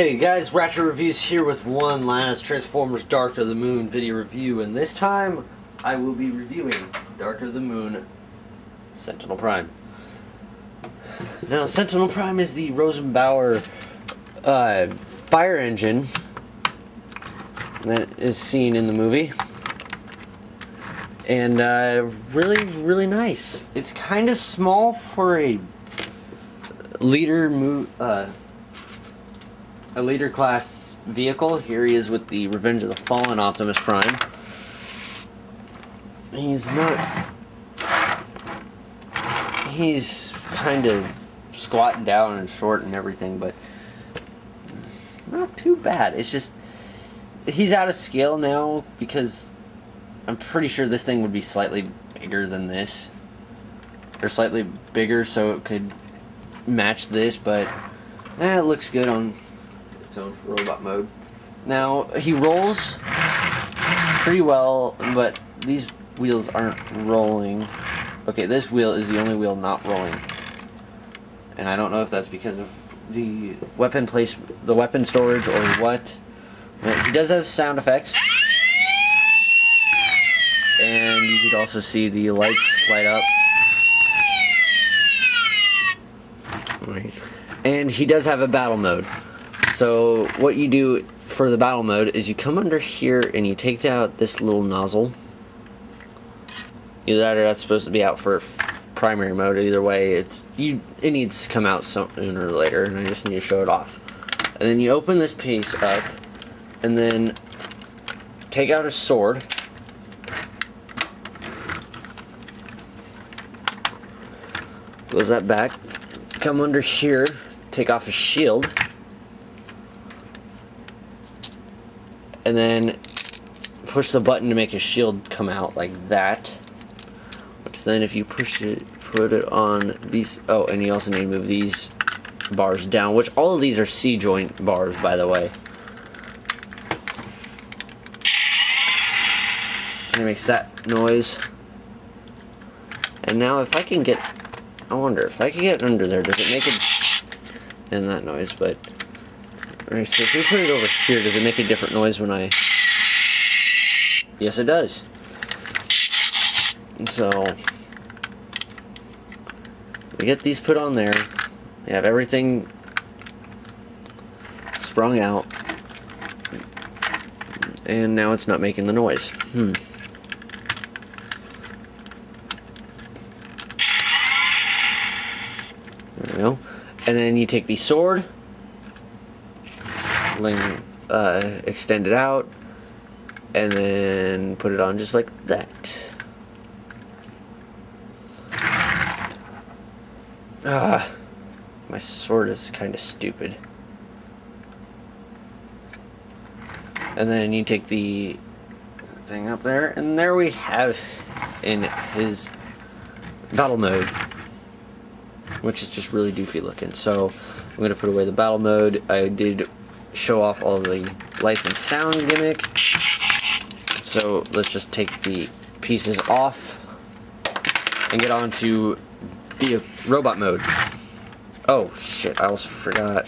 Hey guys, Ratchet Reviews here with one last Transformers Dark of the Moon video review, and this time I will be reviewing Dark of the Moon Sentinel Prime. Now, Sentinel Prime is the Rosenbauer fire engine that is seen in the movie, and really nice. It's kind of small for a Leader Class vehicle. Here he is with the Revenge of the Fallen Optimus Prime. He's kind of squatting down and short and everything, but not too bad. It's just he's out of scale now because I'm pretty sure this thing would be slightly bigger than this, or slightly bigger so it could match this, but it looks good on its own robot mode. Now, he rolls pretty well, but these wheels aren't rolling. Okay, this wheel is the only wheel not rolling, and I don't know if that's because of the weapon the weapon storage or what. But he does have sound effects, and you could also see the lights light up. Right. And he does have a battle mode. So what you do for the battle mode is you come under here and you take out this little nozzle. Either that or that's supposed to be out for primary mode. Either way, it needs to come out sooner or later, and I just need to show it off. And then you open this piece up, and then take out a sword. Close that back. Come under here, take off a shield, and then push the button to make a shield come out like that. Which then, if you push it, put it on these. Oh, and you also need to move these bars down, which all of these are C-joint bars, by the way. And it makes that noise. And now, if I can get. I wonder if I can get under there, does it make it, and that noise, but, alright, so if we put it over here, does it make a different noise when I, yes it does. So, we get these put on there, we have everything sprung out, and now it's not making the noise. There we go. And then you take the sword, extend it out, and then put it on just like that. My sword is kind of stupid. And then you take the thing up there, and there we have in his battle mode, which is just really doofy looking. So I'm going to put away the battle mode. I did show off all the lights and sound gimmick. So let's just take the pieces off and get on to the robot mode. Oh shit, I almost forgot.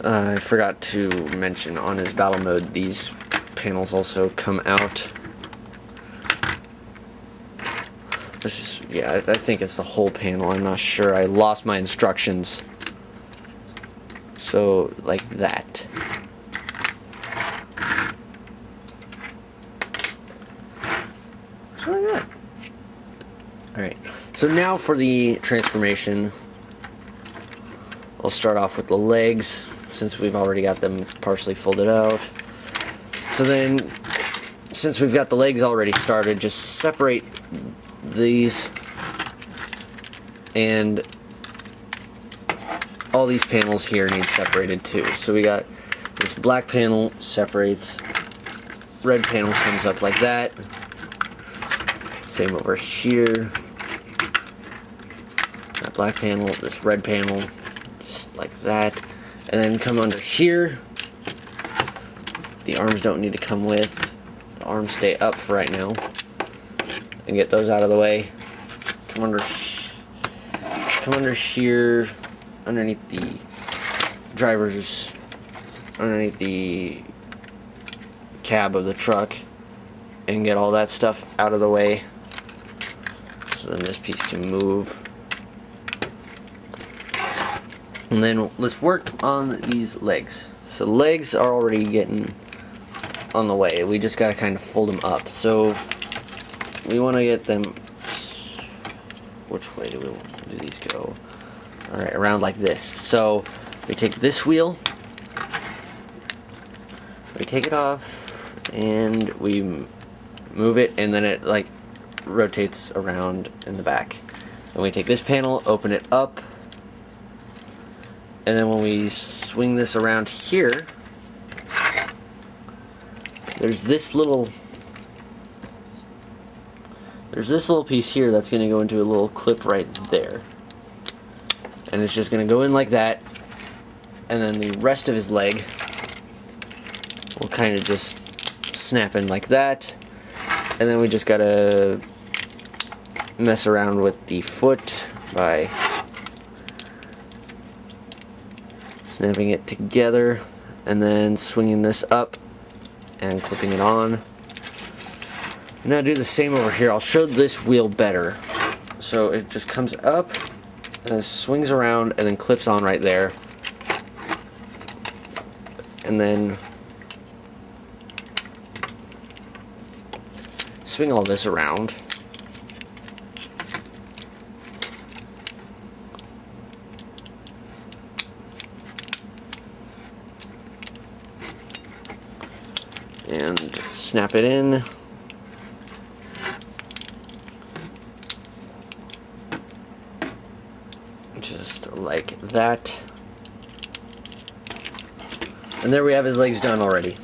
I forgot to mention on his battle mode, these panels also come out. Yeah, I think it's the whole panel. I'm not sure. I lost my instructions. So, like that. So like that. Alright. So now for the transformation. I'll start off with the legs, since we've already got them partially folded out. So then, since we've got the legs already started, just separate these, and all these panels here need separated too. So we got this black panel separates, red panel comes up like that, same over here, that black panel, this red panel, just like that, and then come under here. The arms don't need to come with, the arms stay up for right now. And get those out of the way. Come under here, underneath the drivers underneath the cab of the truck and get all that stuff out of the way, so then this piece can move. And then let's work on these legs. So legs are already getting on the way. We just gotta kind of fold them up. So we want to get them. Which way do these go? All right, around like this. So we take this wheel, we take it off, and we move it, and then it like rotates around in the back. And we take this panel, open it up. And then when we swing this around here, there's this little piece here that's going to go into a little clip right there. And it's just going to go in like that. And then the rest of his leg will kind of just snap in like that. And then we just got to mess around with the foot by snapping it together and then swinging this up and clipping it on. Now do the same over here. I'll show this wheel better. So it just comes up and it swings around and then clips on right there. And then swing all this around. And snap it in. Just like that. And there we have his legs done already.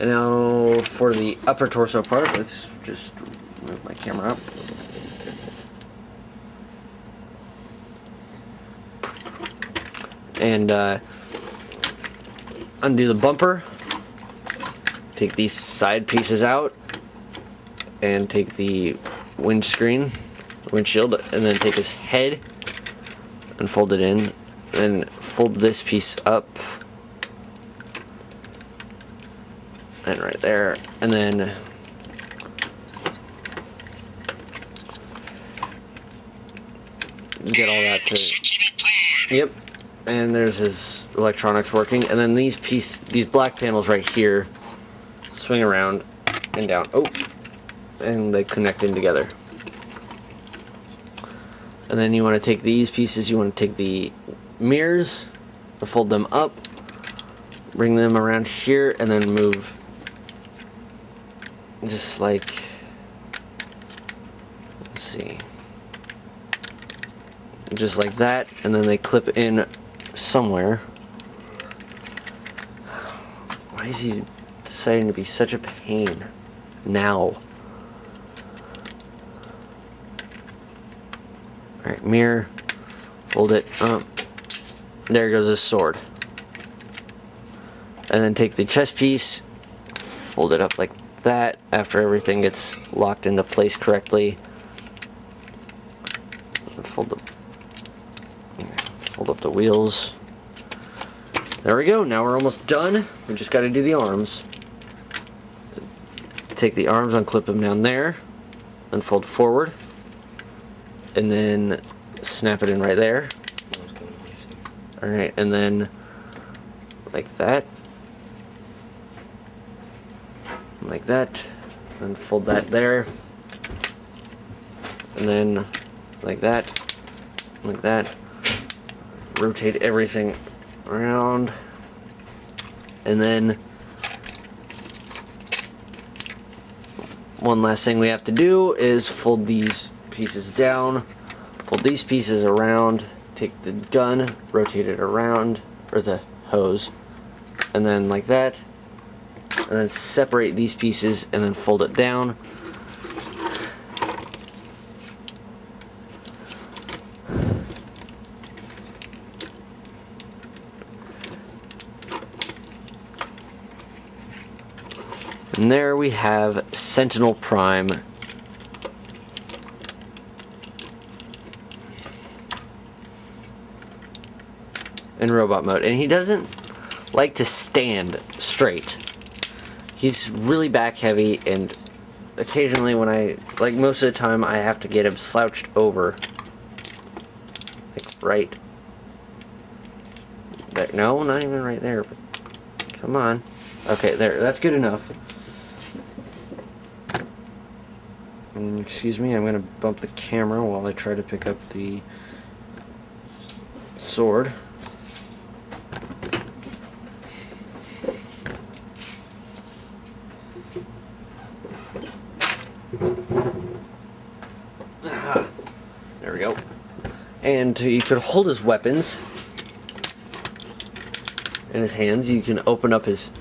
And now for the upper torso part, let's just move my camera up. And undo the bumper. Take these side pieces out. And take the windshield, and then take his head and fold it in. And fold this piece up. And right there. And then get all that to... Yep. And there's his electronics working. And then these black panels right here swing around and down. Oh! And they connect in together. And then you want to take these pieces, you want to take the mirrors, fold them up, bring them around here, and then move just like, let's see, just like that, and then they clip in somewhere. Why is he deciding to be such a pain now? Alright, mirror, fold it up. There goes his sword. And then take the chest piece, fold it up like that after everything gets locked into place correctly. Fold up the wheels. There we go, now we're almost done. We just got to do the arms. Take the arms, unclip them down there, and fold forward. And then snap it in right there. Alright, and then like that. Like that. And fold that there. And then like that. Like that. Rotate everything around. And then one last thing we have to do is fold these pieces down, fold these pieces around, take the gun, rotate it around, or the hose, and then like that, and then separate these pieces and then fold it down. And there we have Sentinel Prime. in robot mode, and he doesn't like to stand straight. He's really back heavy, and occasionally when like most of the time, I have to get him slouched over. Like right there. No, not even right there. But come on. Okay, there. That's good enough. Excuse me, I'm going to bump the camera while I try to pick up the sword. There we go. And you could hold his weapons in his hands. You can open up his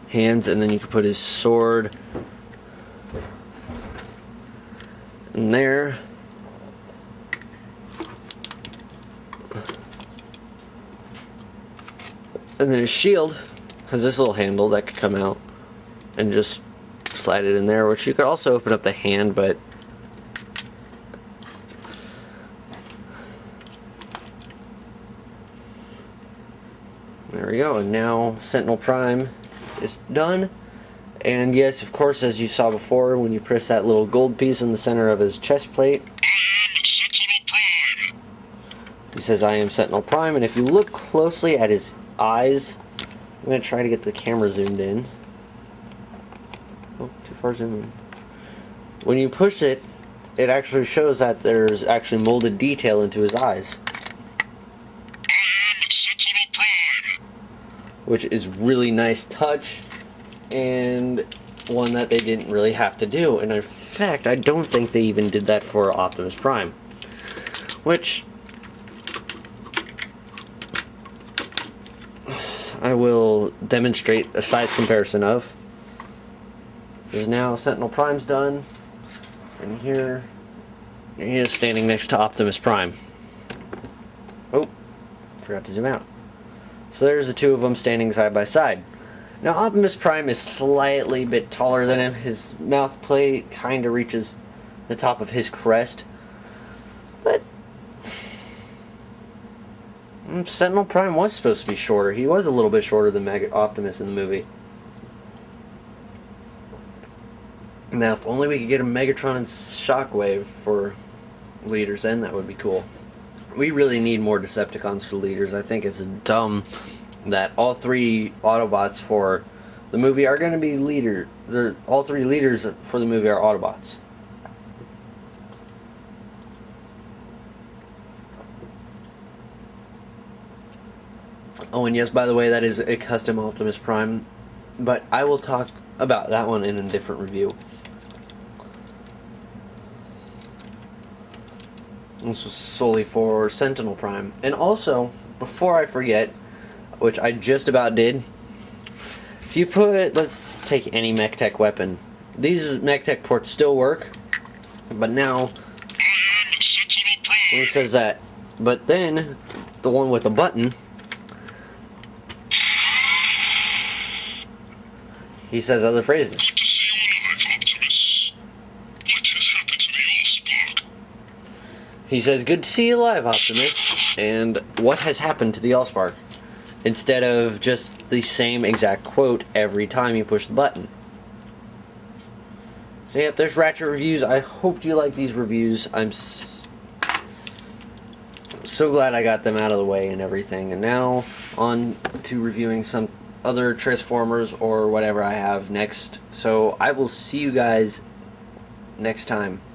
hands, and then you can put his sword in there. And then his shield has this little handle that could come out and just slide it in there, which you could also open up the hand, but there we go. And now Sentinel Prime is done. And yes, of course, as you saw before, when you press that little gold piece in the center of his chest plate, he says, "I am Sentinel Prime." And if you look closely at his eyes, I'm going to try to get the camera zoomed in. Oh, too far zoom in. When you push it, it actually shows that there's actually molded detail into his eyes, which is really nice touch, and one that they didn't really have to do. And in fact, I don't think they even did that for Optimus Prime, which I will demonstrate a size comparison of. Is now Sentinel Prime's done, and here he is standing next to Optimus Prime. Oh, forgot to zoom out. So there's the two of them standing side by side. Now Optimus Prime is slightly bit taller than him. His mouth plate kind of reaches the top of his crest. But Sentinel Prime was supposed to be shorter. He was a little bit shorter than Optimus in the movie. Now if only we could get a Megatron and Shockwave for leaders, then that would be cool. We really need more Decepticons for leaders. I think it's dumb that all three Autobots for the movie are going to be leaders. All three leaders for the movie are Autobots. Oh, and yes, by the way, that is a custom Optimus Prime, but I will talk about that one in a different review. This was solely for Sentinel Prime. And also, before I forget, which I just about did, if you put, let's take any Mech Tech weapon. These Mech Tech ports still work, but now, when he says that, but then, the one with the button, he says other phrases. He says, "Good to see you alive, Optimus," and "What has happened to the Allspark?" Instead of just the same exact quote every time you push the button. So yep, there's Ratchet reviews. I hope you like these reviews. I'm so glad I got them out of the way and everything. And now on to reviewing some other Transformers or whatever I have next. So I will see you guys next time.